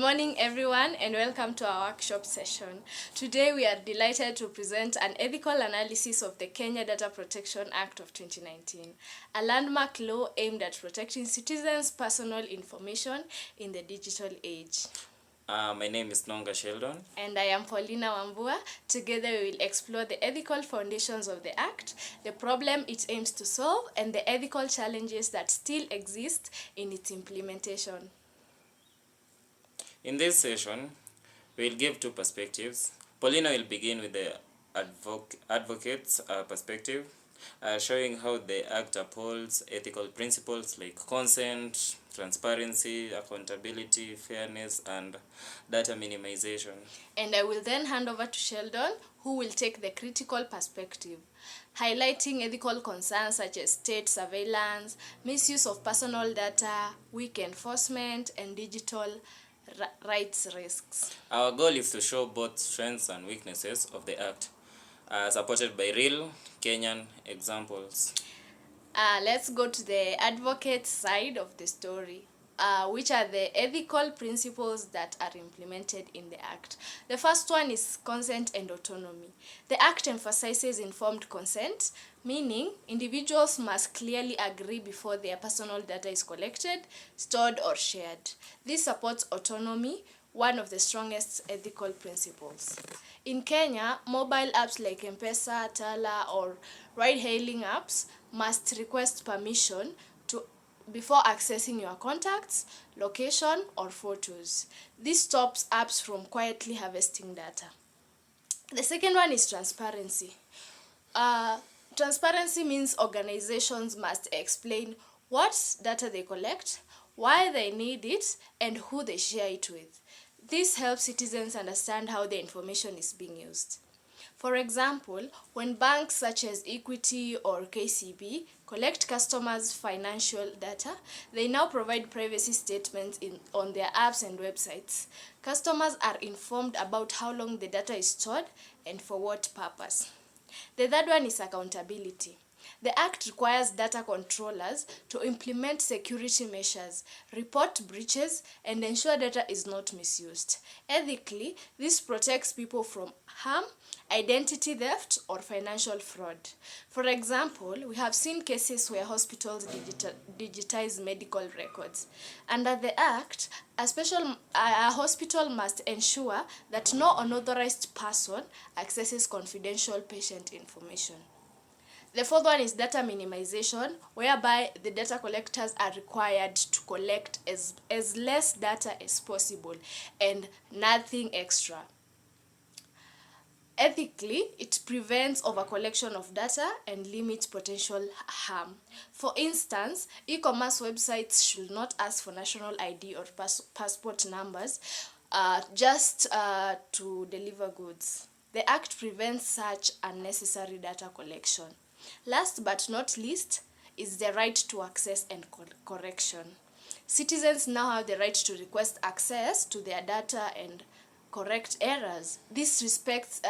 Morning everyone and welcome to our workshop session. Today we are delighted to present an ethical analysis of the Kenya Data Protection Act of 2019, a landmark law aimed at protecting citizens' personal information in the digital age. My name is Nonga Sheldon. And I am Paulina Wambua. Together we will explore the ethical foundations of the Act, the problem it aims to solve, and the ethical challenges that still exist in its implementation. In this session, we'll give two perspectives. Paulina will begin with the advocate's perspective, showing how the Act upholds ethical principles like consent, transparency, accountability, fairness, and data minimization. And I will then hand over to Sheldon, who will take the critical perspective, highlighting ethical concerns such as state surveillance, misuse of personal data, weak enforcement, and digital rights risks. Our goal is to show both strengths and weaknesses of the Act, supported by real Kenyan examples. Let's go to the advocate side of the story. Which are the ethical principles that are implemented in the Act. The first one is consent and autonomy. The Act emphasizes informed consent, meaning individuals must clearly agree before their personal data is collected, stored, or shared. This supports autonomy, one of the strongest ethical principles. In Kenya, mobile apps like M-Pesa, Tala, or ride-hailing apps must request permission before accessing your contacts, location, or photos. This stops apps from quietly harvesting data. The second one is transparency. Transparency means organizations must explain what data they collect, why they need it, and who they share it with. This helps citizens understand how the information is being used. For example, when banks such as Equity or KCB collect customers' financial data, they now provide privacy statements on their apps and websites. Customers are informed about how long the data is stored and for what purpose. The third one is accountability. The Act requires data controllers to implement security measures, report breaches, and ensure data is not misused. Ethically, this protects people from harm, identity theft, or financial fraud. For example, we have seen cases where hospitals digitize medical records. Under the Act, a hospital must ensure that no unauthorized person accesses confidential patient information. The fourth one is data minimization, whereby the data collectors are required to collect as less data as possible and nothing extra. Ethically, it prevents overcollection of data and limits potential harm. For instance, e-commerce websites should not ask for national ID or passport numbers just to deliver goods. The Act prevents such unnecessary data collection. Last but not least is the right to access and correction. Citizens now have the right to request access to their data and correct errors. This respects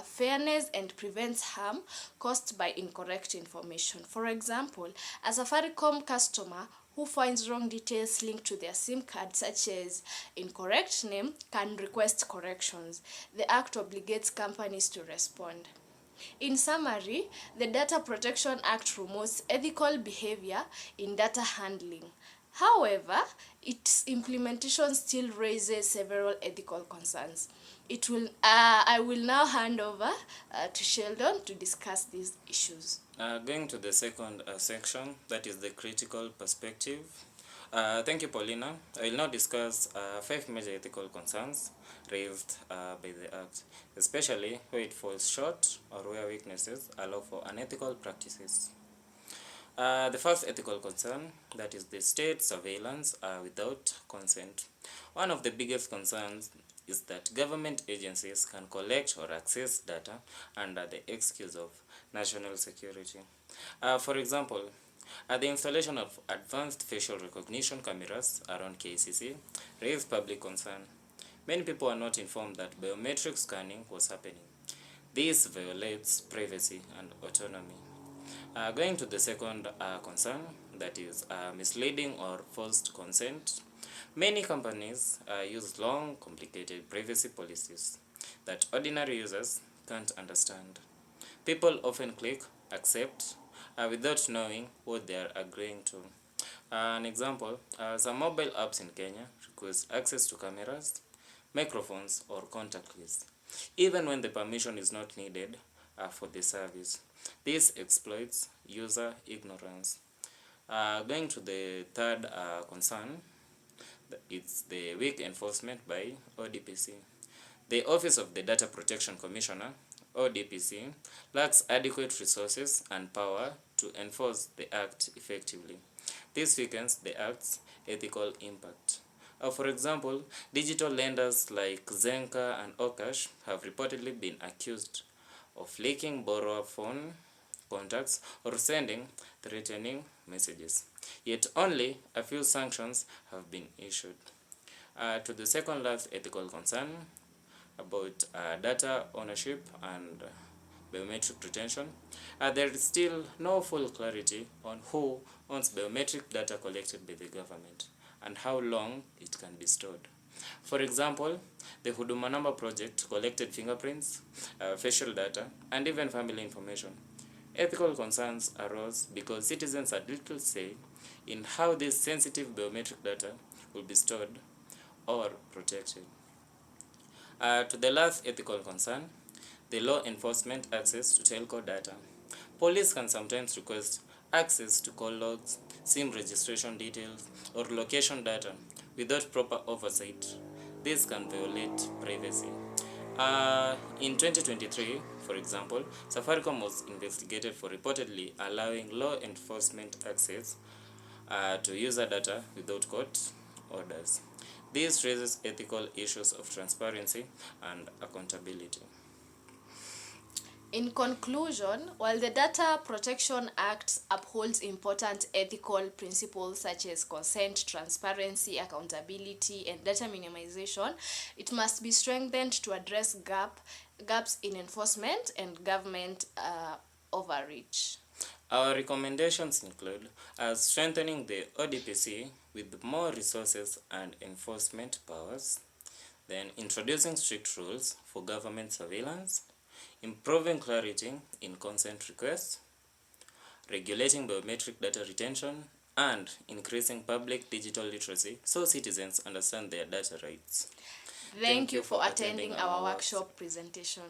fairness and prevents harm caused by incorrect information. For example, a Safaricom customer who finds wrong details linked to their SIM card, such as incorrect name, can request corrections. The Act obligates companies to respond. In summary, the Data Protection Act promotes ethical behavior in data handling. However, its implementation still raises several ethical concerns. I will now hand over to Sheldon to discuss these issues. Going to the second section, that is the critical perspective. Thank you, Paulina. I will now discuss 5 major ethical concerns raised by the Act, especially where it falls short or where weaknesses allow for unethical practices. The first ethical concern, that is the state surveillance without consent. One of the biggest concerns is that government agencies can collect or access data under the excuse of national security. For example, the installation of advanced facial recognition cameras around KCC raised public concern. Many people are not informed that biometric scanning was happening. This violates privacy and autonomy. Going to the second concern, that is misleading or forced consent. Many companies use long, complicated privacy policies that ordinary users can't understand. People often click accept without knowing what they are agreeing to. An example, some mobile apps in Kenya request access to cameras, microphones, or contact lists, even when the permission is not needed for the service. This exploits user ignorance. Going to the third concern, it's the weak enforcement by ODPC. The Office of the Data Protection Commissioner, ODPC, lacks adequate resources and power to enforce the Act effectively. This weakens the Act's ethical impact. For example, digital lenders like Zenka and Okash have reportedly been accused of leaking borrower phone contacts or sending threatening messages. Yet only a few sanctions have been issued. To the second last ethical concern about data ownership and biometric retention, there is still no full clarity on who owns biometric data collected by the government and how long it can be stored. For example, the Huduma Number project collected fingerprints, facial data, and even family information. Ethical concerns arose because citizens had little say in how this sensitive biometric data will be stored or protected. To the last ethical concern, the law enforcement access to telco data. Police can sometimes request access to call logs, SIM registration details, or location data without proper oversight. This can violate privacy. In 2023, for example, Safaricom was investigated for reportedly allowing law enforcement access to user data without court orders. This raises ethical issues of transparency and accountability. In conclusion, while the Data Protection Act upholds important ethical principles such as consent, transparency, accountability, and data minimization, it must be strengthened to address gaps in enforcement and government overreach. Our recommendations include strengthening the ODPC with more resources and enforcement powers, then introducing strict rules for government surveillance, improving clarity in consent requests, regulating biometric data retention, and increasing public digital literacy so citizens understand their data rights. Thank you for attending our workshop presentation.